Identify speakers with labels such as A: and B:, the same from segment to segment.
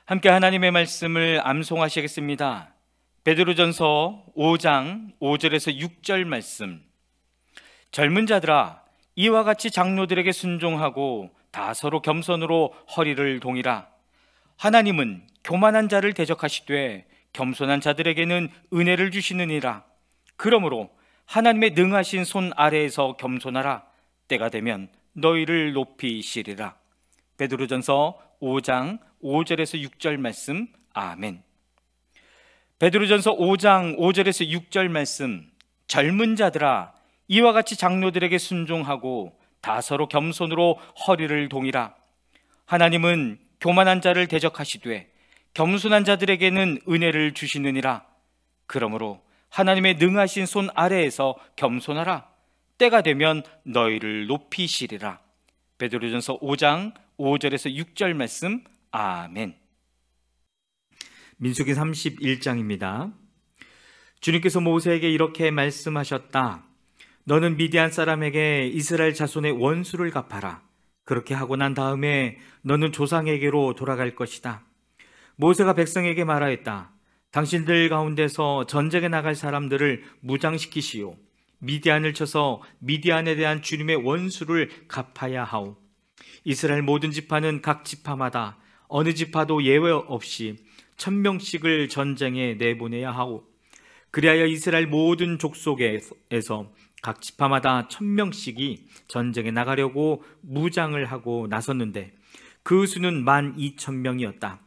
A: 함께 하나님의 말씀을 암송하시겠습니다. 베드로전서 5장 5절에서 6절 말씀. 젊은 자들아, 이와 같이 장로들에게 순종하고 다 서로 겸손으로 허리를 동이라. 하나님은 교만한 자를 대적하시되 겸손한 자들에게는 은혜를 주시느니라. 그러므로 하나님의 능하신 손 아래에서 겸손하라. 때가 되면 너희를 높이시리라. 베드로전서 5장 5절에서 6절 말씀. 아멘. 베드로전서 5장 5절에서 6절 말씀. 젊은 자들아, 이와 같이 장로들에게 순종하고 다 서로 겸손으로 허리를 동이라. 하나님은 교만한 자를 대적하시되 겸손한 자들에게는 은혜를 주시느니라. 그러므로 하나님의 능하신 손 아래에서 겸손하라. 때가 되면 너희를 높이시리라. 베드로전서 5장 5절에서 6절 말씀. 아멘. 민수기 31장입니다. 주님께서 모세에게 이렇게 말씀하셨다. 너는 미디안 사람에게 이스라엘 자손의 원수를 갚아라. 그렇게 하고 난 다음에 너는 조상에게로 돌아갈 것이다. 모세가 백성에게 말하였다. 당신들 가운데서 전쟁에 나갈 사람들을 무장시키시오. 미디안을 쳐서 미디안에 대한 주님의 원수를 갚아야 하오. 이스라엘 모든 지파는 각 지파마다 어느 지파도 예외 없이 1000명씩을 전쟁에 내보내야 하오. 그리하여 이스라엘 모든 족속에서 각 지파마다 1000명씩이 전쟁에 나가려고 무장을 하고 나섰는데 그 수는 12,000명이었다.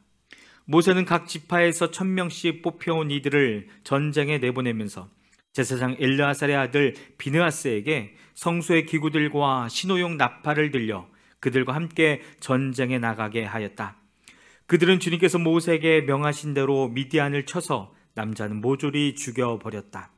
A: 모세는 각 지파에서 1000명씩 뽑혀온 이들을 전쟁에 내보내면서 제사장 엘르아살의 아들 비느하스에게 성소의 기구들과 신호용 나팔을 들려 그들과 함께 전쟁에 나가게 하였다. 그들은 주님께서 모세에게 명하신 대로 미디안을 쳐서 남자는 모조리 죽여버렸다.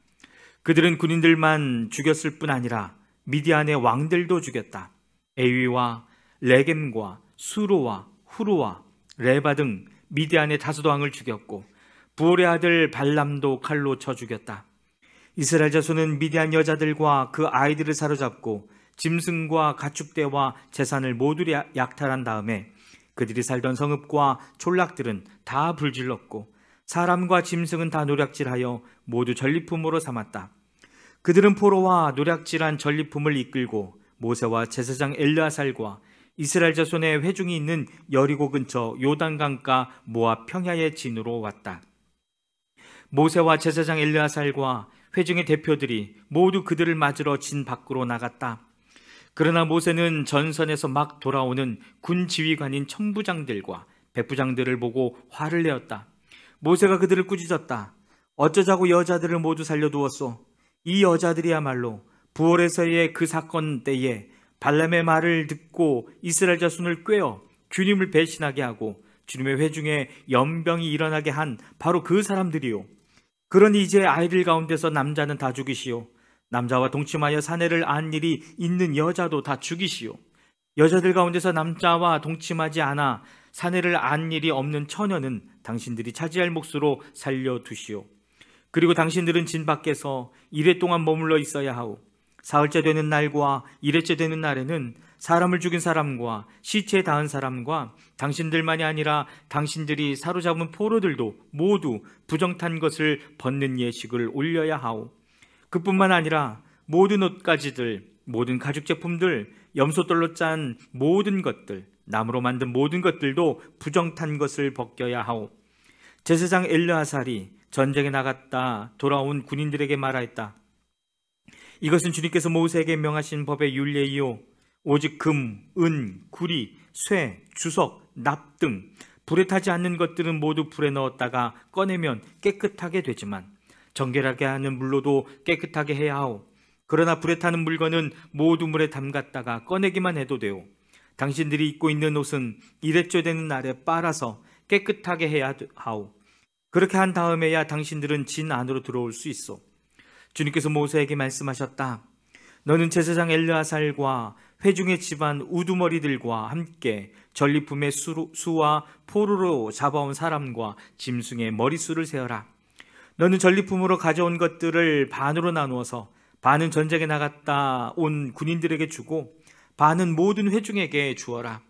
A: 그들은 군인들만 죽였을 뿐 아니라 미디안의 왕들도 죽였다. 에위와 레겜과 수로와 후루와 레바 등 미디안의 다수도 왕을 죽였고 부올의 아들 발람도 칼로 쳐 죽였다. 이스라엘 자손은 미디안 여자들과 그 아이들을 사로잡고 짐승과 가축대와 재산을 모두 약탈한 다음에 그들이 살던 성읍과 촌락들은 다 불질렀고 사람과 짐승은 다 노략질하여 모두 전리품으로 삼았다. 그들은 포로와 노략질한 전리품을 이끌고 모세와 제사장 엘르아살과 이스라엘 자손의 회중이 있는 여리고 근처 요단강가 모압 평야의 진으로 왔다. 모세와 제사장 엘르아살과 회중의 대표들이 모두 그들을 맞으러 진 밖으로 나갔다. 그러나 모세는 전선에서 막 돌아오는 군 지휘관인 천부장들과 백부장들을 보고 화를 내었다. 모세가 그들을 꾸짖었다. 어쩌자고 여자들을 모두 살려두었소. 이 여자들이야말로 부올에서의 그 사건 때에 발람의 말을 듣고 이스라엘 자손을 꾀어 주님을 배신하게 하고 주님의 회중에 연병이 일어나게 한 바로 그 사람들이요. 그러니 이제 아이들 가운데서 남자는 다 죽이시오. 남자와 동침하여 사내를 안 일이 있는 여자도 다 죽이시오. 여자들 가운데서 남자와 동침하지 않아 사내를 안 일이 없는 처녀는 당신들이 차지할 몫으로 살려두시오. 그리고 당신들은 진 밖에서 이레 동안 머물러 있어야 하오. 사흘째 되는 날과 이레째 되는 날에는 사람을 죽인 사람과 시체에 닿은 사람과 당신들만이 아니라 당신들이 사로잡은 포로들도 모두 부정탄 것을 벗는 예식을 올려야 하오. 그뿐만 아니라 모든 옷가지들, 모든 가죽 제품들, 염소돌로 짠 모든 것들, 나무로 만든 모든 것들도 부정탄 것을 벗겨야 하오. 제사장 엘르아살이 전쟁에 나갔다 돌아온 군인들에게 말하였다. 이것은 주님께서 모세에게 명하신 법의 율례이요 오직 금, 은, 구리, 쇠, 주석, 납 등 불에 타지 않는 것들은 모두 불에 넣었다가 꺼내면 깨끗하게 되지만 정결하게 하는 물로도 깨끗하게 해야 하오. 그러나 불에 타는 물건은 모두 물에 담갔다가 꺼내기만 해도 되오. 당신들이 입고 있는 옷은 이레째 되는 날에 빨아서 깨끗하게 해야 하오. 그렇게 한 다음에야 당신들은 진 안으로 들어올 수 있어. 주님께서 모세에게 말씀하셨다. 너는 제사장 엘르아살과 회중의 집안 우두머리들과 함께 전리품의 수와 포로로 잡아온 사람과 짐승의 머리수를 세어라. 너는 전리품으로 가져온 것들을 반으로 나누어서 반은 전쟁에 나갔다 온 군인들에게 주고 반은 모든 회중에게 주어라.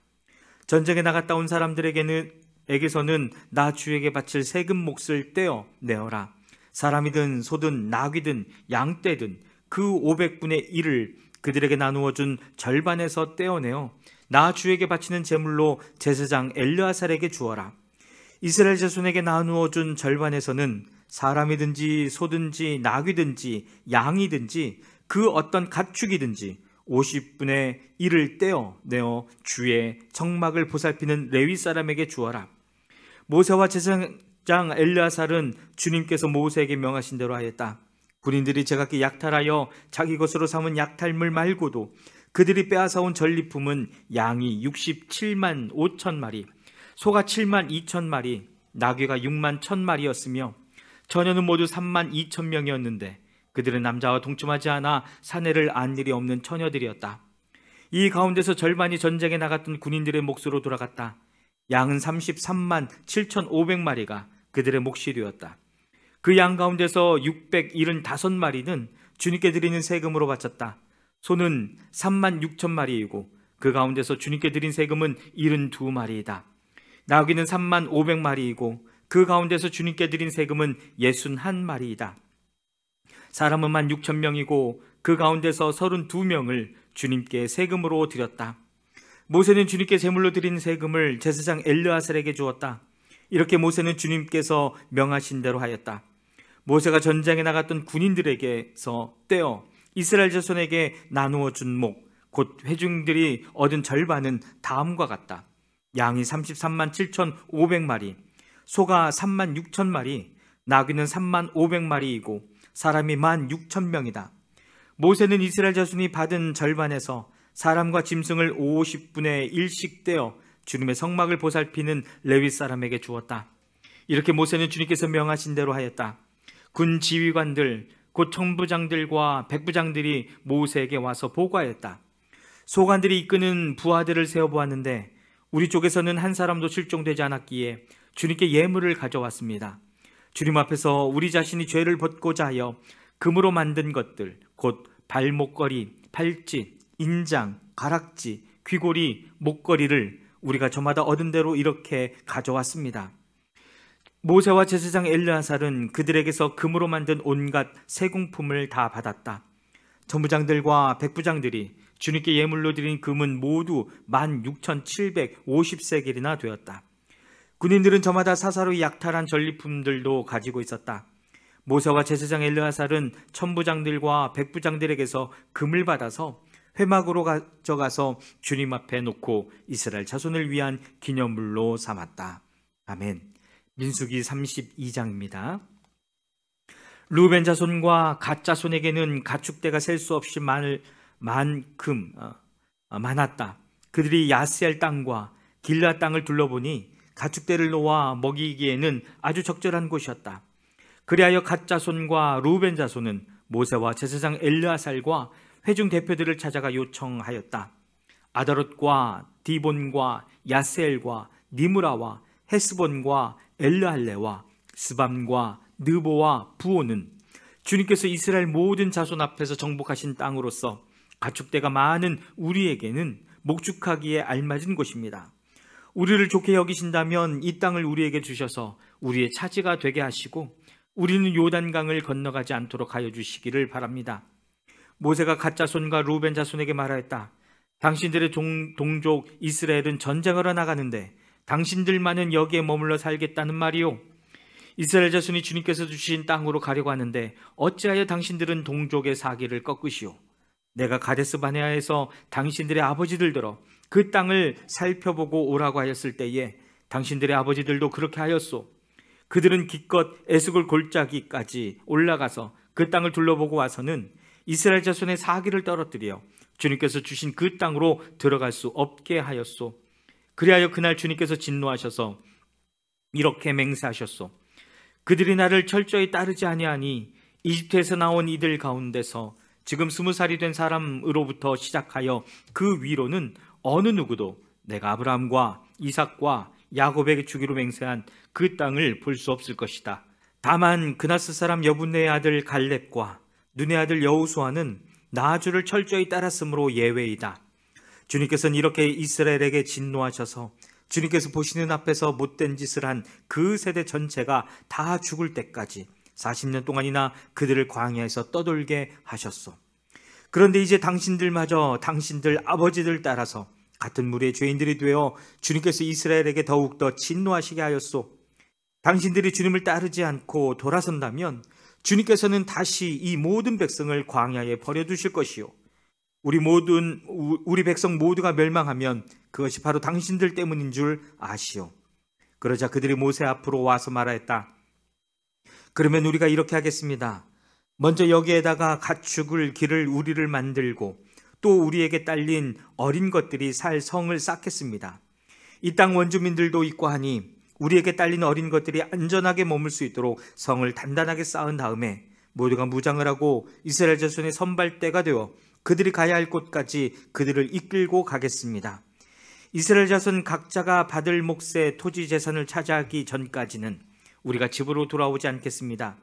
A: 전쟁에 나갔다 온 사람들에게는 사람에게서는 나 주에게 바칠 세금 몫을 떼어 내어라. 사람이든 소든 나귀든 양떼든 그 500분의 1을 그들에게 나누어 준 절반에서 떼어내어 나 주에게 바치는 제물로 제사장 엘르아살에게 주어라. 이스라엘 자손에게 나누어 준 절반에서는 사람이든지 소든지 나귀든지 양이든지 그 어떤 가축이든지 50분의 1을 떼어내어 주의 청막을 보살피는 레위 사람에게 주어라. 모세와 제사장 엘르아살은 주님께서 모세에게 명하신 대로 하였다. 군인들이 제각기 약탈하여 자기 것으로 삼은 약탈물 말고도 그들이 빼앗아온 전리품은 양이 67만 5천 마리, 소가 7만 2천 마리, 나귀가 6만 1천 마리였으며 처녀는 모두 3만 2천 명이었는데 그들은 남자와 동침하지 않아 사내를 안 일이 없는 처녀들이었다. 이 가운데서 절반이 전쟁에 나갔던 군인들의 몫으로 돌아갔다. 양은 33만 7,500마리가 그들의 몫이 되었다. 그 양 가운데서 675마리는 주님께 드리는 세금으로 바쳤다. 소는 3만 6천 마리이고 그 가운데서 주님께 드린 세금은 72마리이다. 나귀는 3만 500마리이고 그 가운데서 주님께 드린 세금은 61마리이다. 사람은 1만 6천 명이고 그 가운데서 32명을 주님께 세금으로 드렸다. 모세는 주님께 제물로 드린 세금을 제사장 엘르아살에게 주었다. 이렇게 모세는 주님께서 명하신 대로 하였다. 모세가 전쟁에 나갔던 군인들에게서 떼어 이스라엘 자손에게 나누어 준 목, 곧 회중들이 얻은 절반은 다음과 같다. 양이 33만 7,500마리, 소가 3만 6천 마리, 나귀는 3만 500마리이고 사람이 1만 6천 명이다. 모세는 이스라엘 자손이 받은 절반에서 사람과 짐승을 50분의 1씩 떼어 주님의 성막을 보살피는 레위 사람에게 주었다. 이렇게 모세는 주님께서 명하신 대로 하였다. 군 지휘관들, 곧 청부장들과 백부장들이 모세에게 와서 보고하였다. 소관들이 이끄는 부하들을 세어보았는데 우리 쪽에서는 한 사람도 실종되지 않았기에 주님께 예물을 가져왔습니다. 주님 앞에서 우리 자신이 죄를 벗고자 하여 금으로 만든 것들, 곧 발목걸이, 팔찌, 인장, 가락지, 귀고리, 목걸이를 우리가 저마다 얻은 대로 이렇게 가져왔습니다. 모세와 제사장 엘르아살은 그들에게서 금으로 만든 온갖 세공품을 다 받았다. 전부장들과 백부장들이 주님께 예물로 드린 금은 모두 16,750세겔이나 되었다. 군인들은 저마다 사사로이 약탈한 전리품들도 가지고 있었다. 모세와 제사장 엘르아살은 천부장들과 백부장들에게서 금을 받아서 회막으로 가져가서 주님 앞에 놓고 이스라엘 자손을 위한 기념물로 삼았다. 아멘. 민수기 32장입니다. 루벤 자손과 갓 자손에게는 가축대가 셀 수 없이 많았다. 그들이 야스엘 땅과 길라 땅을 둘러보니 가축대를 놓아 먹이기에는 아주 적절한 곳이었다. 그리하여 갓 자손과 루벤 자손은 모세와 제사장 엘르아살과 회중 대표들을 찾아가 요청하였다. 아다롯과 디본과 야스엘과 니므라와 헤스본과 엘르할레와 스밤과 느보와 부오는 주님께서 이스라엘 모든 자손 앞에서 정복하신 땅으로서 가축대가 많은 우리에게는 목축하기에 알맞은 곳입니다. 우리를 좋게 여기신다면 이 땅을 우리에게 주셔서 우리의 차지가 되게 하시고 우리는 요단강을 건너가지 않도록 하여 주시기를 바랍니다. 모세가 갓 자손과 루벤 자손에게 말하였다. 당신들의 동족 이스라엘은 전쟁을 하러 나가는데 당신들만은 여기에 머물러 살겠다는 말이요. 이스라엘 자손이 주님께서 주신 땅으로 가려고 하는데 어찌하여 당신들은 동족의 사기를 꺾으시오. 내가 가데스 바네아에서 당신들의 아버지들더러 그 땅을 살펴보고 오라고 하였을 때에 당신들의 아버지들도 그렇게 하였소. 그들은 기껏 에스골 골짜기까지 올라가서 그 땅을 둘러보고 와서는 이스라엘 자손의 사기를 떨어뜨려 주님께서 주신 그 땅으로 들어갈 수 없게 하였소. 그리하여 그날 주님께서 진노하셔서 이렇게 맹세하셨소. 그들이 나를 철저히 따르지 아니하니 이집트에서 나온 이들 가운데서 지금 20살이 된 사람으로부터 시작하여 그 위로는 어느 누구도 내가 아브라함과 이삭과 야곱에게 주기로 맹세한 그 땅을 볼 수 없을 것이다. 다만 그나스 사람 여분네의 아들 갈렙과 눈의 아들 여호수아는 나주를 철저히 따랐으므로 예외이다. 주님께서는 이렇게 이스라엘에게 진노하셔서 주님께서 보시는 앞에서 못된 짓을 한 그 세대 전체가 다 죽을 때까지 40년 동안이나 그들을 광야에서 떠돌게 하셨소. 그런데 이제 당신들마저 당신들 아버지들 따라서 같은 무리의 죄인들이 되어 주님께서 이스라엘에게 더욱더 진노하시게 하였소. 당신들이 주님을 따르지 않고 돌아선다면 주님께서는 다시 이 모든 백성을 광야에 버려두실 것이요, 우리 백성 모두가 멸망하면 그것이 바로 당신들 때문인 줄 아시오. 그러자 그들이 모세 앞으로 와서 말하였다. 그러면 우리가 이렇게 하겠습니다. 먼저 여기에다가 가축을 기를 우리를 만들고 또 우리에게 딸린 어린 것들이 살 성을 쌓겠습니다. 이 땅 원주민들도 있고 하니 우리에게 딸린 어린 것들이 안전하게 머물 수 있도록 성을 단단하게 쌓은 다음에 모두가 무장을 하고 이스라엘 자손의 선발대가 되어 그들이 가야 할 곳까지 그들을 이끌고 가겠습니다. 이스라엘 자손 각자가 받을 몫의 토지 재산을 차지하기 전까지는 우리가 집으로 돌아오지 않겠습니다.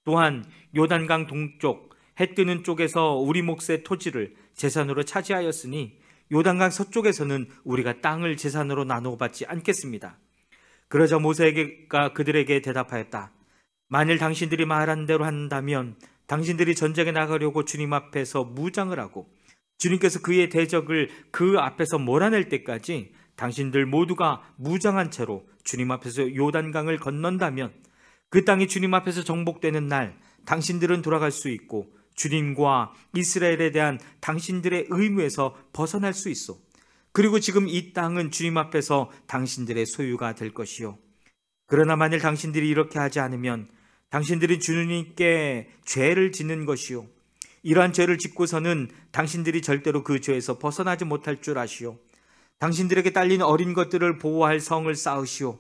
A: 또한 요단강 동쪽 해 뜨는 쪽에서 우리 몫의 토지를 재산으로 차지하였으니 요단강 서쪽에서는 우리가 땅을 재산으로 나누어받지 않겠습니다. 그러자 모세가 그들에게 대답하였다. 만일 당신들이 말한 대로 한다면 당신들이 전쟁에 나가려고 주님 앞에서 무장을 하고 주님께서 그의 대적을 그 앞에서 몰아낼 때까지 당신들 모두가 무장한 채로 주님 앞에서 요단강을 건넌다면 그 땅이 주님 앞에서 정복되는 날 당신들은 돌아갈 수 있고 주님과 이스라엘에 대한 당신들의 의무에서 벗어날 수 있어. 그리고 지금 이 땅은 주님 앞에서 당신들의 소유가 될 것이요. 그러나 만일 당신들이 이렇게 하지 않으면 당신들이 주님께 죄를 짓는 것이요, 이러한 죄를 짓고서는 당신들이 절대로 그 죄에서 벗어나지 못할 줄 아시오. 당신들에게 딸린 어린 것들을 보호할 성을 쌓으시오.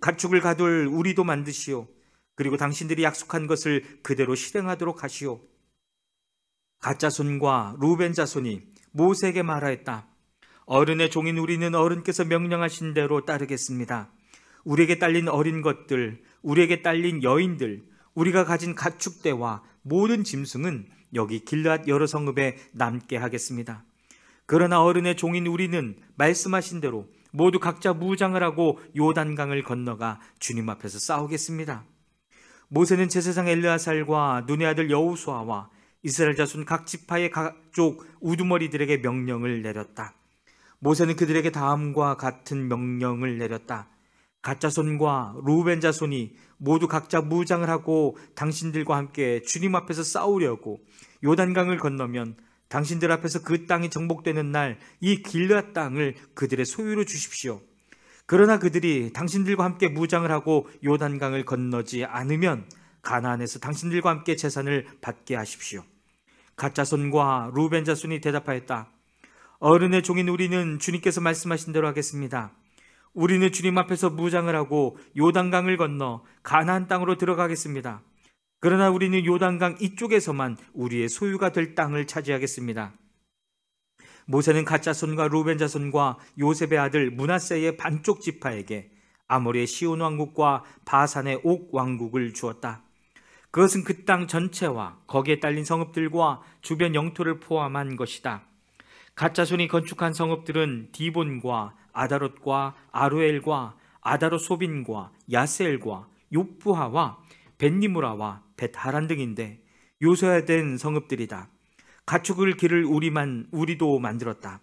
A: 가축을 가둘 우리도 만드시오. 그리고 당신들이 약속한 것을 그대로 실행하도록 하시오. 갓자손과 루벤 자손이 모세에게 말하였다. 어른의 종인 우리는 어른께서 명령하신 대로 따르겠습니다. 우리에게 딸린 어린 것들, 우리에게 딸린 여인들, 우리가 가진 가축대와 모든 짐승은 여기 길앗 여러 성읍에 남게 하겠습니다. 그러나 어른의 종인 우리는 말씀하신 대로 모두 각자 무장을 하고 요단강을 건너가 주님 앞에서 싸우겠습니다. 모세는 제사장 엘르아살과 눈의 아들 여호수아와 이스라엘 자손 각 지파의 각족 우두머리들에게 명령을 내렸다. 모세는 그들에게 다음과 같은 명령을 내렸다. 갓자손과 루벤 자손이 모두 각자 무장을 하고 당신들과 함께 주님 앞에서 싸우려고 요단강을 건너면 당신들 앞에서 그 땅이 정복되는 날 이 길앗 땅을 그들의 소유로 주십시오. 그러나 그들이 당신들과 함께 무장을 하고 요단강을 건너지 않으면 가나안에서 당신들과 함께 재산을 받게 하십시오. 갓자손과 루벤 자손이 대답하였다. 어른의 종인 우리는 주님께서 말씀하신 대로 하겠습니다. 우리는 주님 앞에서 무장을 하고 요단강을 건너 가나안 땅으로 들어가겠습니다. 그러나 우리는 요단강 이쪽에서만 우리의 소유가 될 땅을 차지하겠습니다. 모세는 갓자손과 루벤 자손과 요셉의 아들 므낫세의 반쪽 지파에게 아모리의 시온 왕국과 바산의 옥 왕국을 주었다. 그것은 그 땅 전체와 거기에 딸린 성읍들과 주변 영토를 포함한 것이다. 갓자손이 건축한 성읍들은 디본과 아다롯과 아루엘과 아다롯 소빈과 야셀과 요프하와 벳니무라와 벳하란 등인데 요소화된 성읍들이다. 가축을 기를 우리도 만들었다.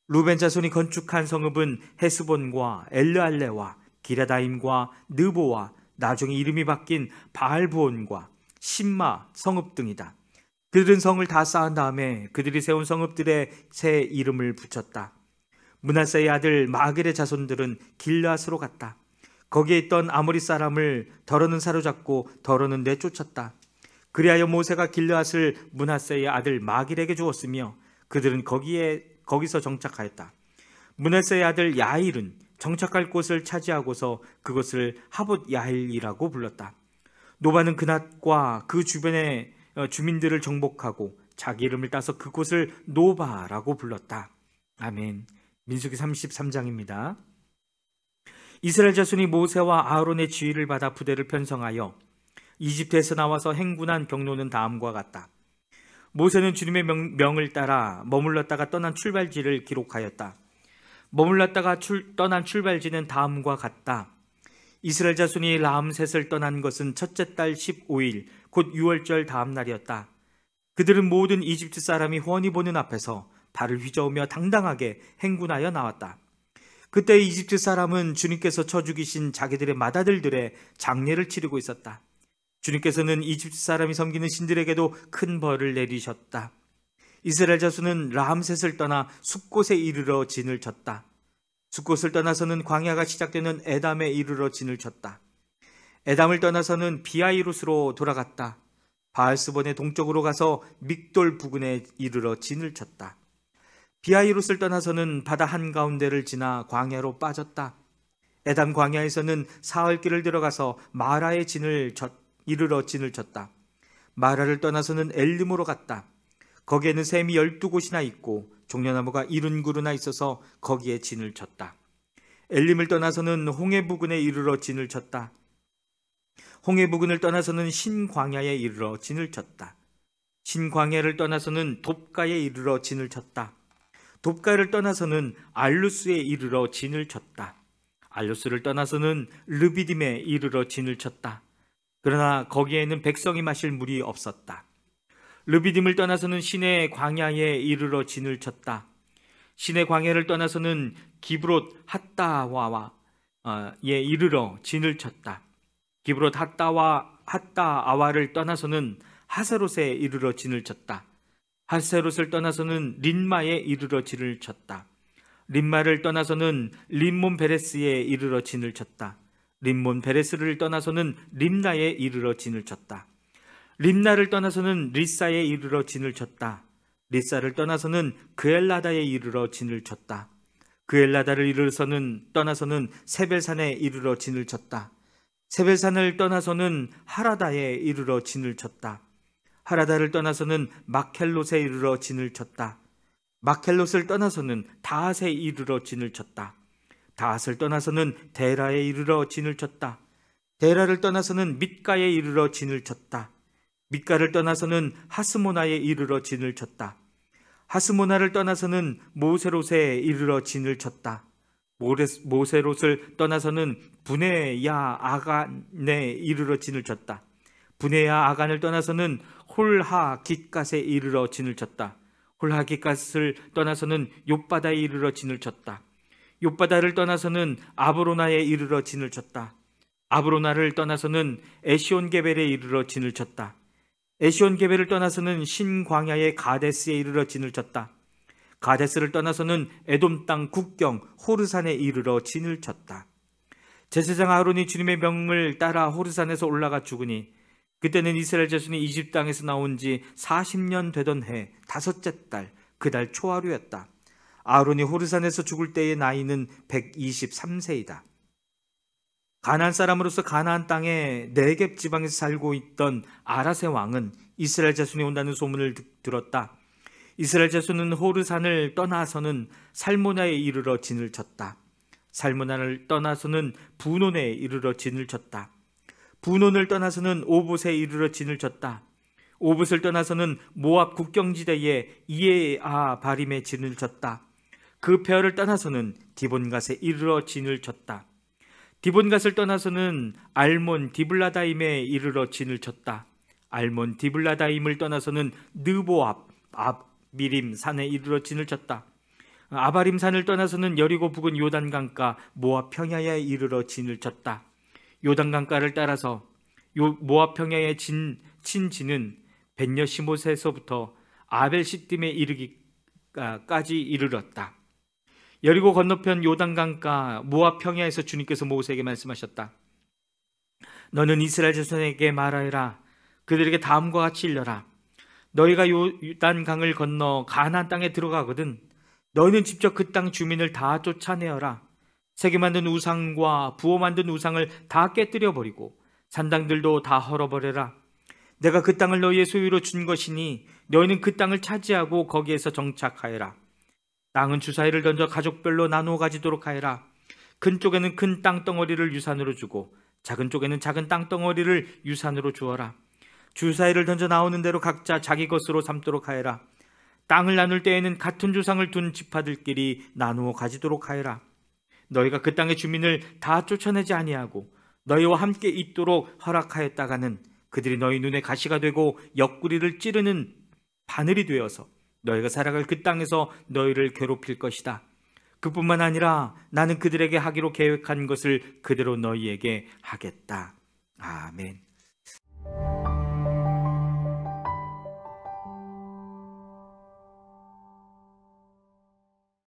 A: 루벤 자손이 건축한 성읍은 헤스본과 엘르알레와 기라다임과 느보와 나중에 이름이 바뀐 바알부온과 심마 성읍 등이다. 그들은 성을 다 쌓은 다음에 그들이 세운 성읍들의 새 이름을 붙였다. 므낫세의 아들 마길의 자손들은 길앗으로 갔다. 거기에 있던 아모리 사람을 더러는 사로잡고 더러는 내쫓았다. 그리하여 모세가 길앗을 므낫세의 아들 마길에게 주었으며 그들은 거기서 정착하였다. 므낫세의 아들 야일은 정착할 곳을 차지하고서 그것을 하봇 야일이라고 불렀다. 노바는 그낫과 그 주변의 주민들을 정복하고 자기 이름을 따서 그곳을 노바라고 불렀다. 아멘. 민수기 33장입니다. 이스라엘 자손이 모세와 아론의 지휘를 받아 부대를 편성하여 이집트에서 나와서 행군한 경로는 다음과 같다. 모세는 주님의 명을 따라 머물렀다가 떠난 출발지를 기록하였다. 머물렀다가 떠난 출발지는 다음과 같다. 이스라엘 자손이 라암셋을 떠난 것은 첫째 달 15일 곧 6월절 다음 날이었다. 그들은 모든 이집트 사람이 훤히 보는 앞에서 발을 휘저으며 당당하게 행군하여 나왔다. 그때 이집트 사람은 주님께서 쳐 죽이신 자기들의 맏아들들의 장례를 치르고 있었다. 주님께서는 이집트 사람이 섬기는 신들에게도 큰 벌을 내리셨다. 이스라엘 자손은 라암셋을 떠나 숲곳에 이르러 진을 쳤다. 숲곳을 떠나서는 광야가 시작되는 에담에 이르러 진을 쳤다. 에담을 떠나서는 비아이롯으로 돌아갔다. 바알스본의 동쪽으로 가서 믹돌 부근에 이르러 진을 쳤다. 비아이롯을 떠나서는 바다 한가운데를 지나 광야로 빠졌다. 에담 광야에서는 사흘길을 들어가서 마라의 이르러 진을 쳤다. 마라를 떠나서는 엘림으로 갔다. 거기에는 샘이 12곳이나 있고 종려나무가 70그루나 있어서 거기에 진을 쳤다. 엘림을 떠나서는 홍해 부근에 이르러 진을 쳤다. 홍해 부근을 떠나서는 신광야에 이르러 진을 쳤다. 신광야를 떠나서는 돕가에 이르러 진을 쳤다. 돕가를 떠나서는 알루스에 이르러 진을 쳤다. 알루스를 떠나서는 르비딤에 이르러 진을 쳤다. 그러나 거기에는 백성이 마실 물이 없었다. 르비딤을 떠나서는 신의 광야에 이르러 진을 쳤다. 신의 광야를 떠나서는 기브롯 핫다와에 이르러 진을 쳤다. 기브롯 핫다아와를 떠나서는 하세롯에 이르러 진을 쳤다. 하세롯을 떠나서는 린마에 이르러 진을 쳤다. 린마를 떠나서는 림몬 베레스에 이르러 진을 쳤다. 림몬 베레스를 떠나서는 림나에 이르러 진을 쳤다. 림나를 떠나서는 리사에 이르러 진을 쳤다. 리사를 떠나서는 그엘라다에 이르러 진을 쳤다. 그엘라다를 떠나서는 세벨산에 이르러 진을 쳤다. 세벨산을 떠나서는 하라다에 이르러 진을 쳤다. 하라다를 떠나서는 마켈롯에 이르러 진을 쳤다. 마켈롯을 떠나서는 다핫에 이르러 진을 쳤다. 다핫을 떠나서는 데라에 이르러 진을 쳤다. 데라를 떠나서는 mit가에 이르러 진을 쳤다. mit가를 떠나서는 하스모나에 이르러 진을 쳤다. 하스모나를 떠나서는 모세롯에 이르러 진을 쳤다. 모세롯을 떠나서는 부네야 아간에 이르러 진을 쳤다. 부네야 아간을 떠나서는 홀하 깃갓에 이르러 진을 쳤다. 홀하 깃갓을 떠나서는 욥바다에 이르러 진을 쳤다. 욥바다를 떠나서는 아브로나에 이르러 진을 쳤다. 아브로나를 떠나서는 에시온게벨에 이르러 진을 쳤다. 에시온게벨을 떠나서는 신광야의 가데스에 이르러 진을 쳤다. 가데스를 떠나서는 에돔 땅 국경 호르산에 이르러 진을 쳤다. 제사장 아론이 주님의 명을 따라 호르산에서 올라가 죽으니 그때는 이스라엘 자손이 이집트 땅에서 나온 지 40년 되던 해 다섯째 달 그 달 초하루였다. 아론이 호르산에서 죽을 때의 나이는 123세이다. 가나안 사람으로서 가나안 땅의 네겝 지방에서 살고 있던 아라세 왕은 이스라엘 자손이 온다는 소문을 들었다. 이스라엘 자손은 호르산을 떠나서는 살모나에 이르러 진을 쳤다. 살모나를 떠나서는 부논에 이르러 진을 쳤다. 부논을 떠나서는 오봇에 이르러 진을 쳤다. 오봇을 떠나서는 모압 국경지대에 이에아 바림에 진을 쳤다. 그 폐허를 떠나서는 디본갓에 이르러 진을 쳤다. 디본갓을 떠나서는 알몬 디블라다임에 이르러 진을 쳤다. 알몬 디블라다임을 떠나서는 느보압 아비림 산에 이르러 진을 쳤다. 아바림 산을 떠나서는 여리고 부근 요단강가 모압 평야에 이르러 진을 쳤다. 요단강가를 따라서 모압 평야의 진지는 벳여시못에서부터 아벨시딤에 이르기까지 이르렀다. 여리고 건너편 요단강가 모압 평야에서 주님께서 모세에게 말씀하셨다. 너는 이스라엘 자손에게 말하여라. 그들에게 다음과 같이 일러라. 너희가 요단강을 건너 가나안 땅에 들어가거든 너희는 직접 그 땅 주민을 다 쫓아내어라. 새겨 만든 우상과 부어 만든 우상을 다 깨뜨려 버리고 산당들도 다 헐어버려라. 내가 그 땅을 너희의 소유로 준 것이니 너희는 그 땅을 차지하고 거기에서 정착하여라. 땅은 주사위를 던져 가족별로 나누어 가지도록 하여라. 큰 쪽에는 큰 땅덩어리를 유산으로 주고 작은 쪽에는 작은 땅덩어리를 유산으로 주어라. 주사위를 던져 나오는 대로 각자 자기 것으로 삼도록 하여라. 땅을 나눌 때에는 같은 조상을 둔 지파들끼리 나누어 가지도록 하여라. 너희가 그 땅의 주민을 다 쫓아내지 아니하고 너희와 함께 있도록 허락하였다가는 그들이 너희 눈에 가시가 되고 옆구리를 찌르는 바늘이 되어서 너희가 살아갈 그 땅에서 너희를 괴롭힐 것이다. 그뿐만 아니라 나는 그들에게 하기로 계획한 것을 그대로 너희에게 하겠다. 아멘.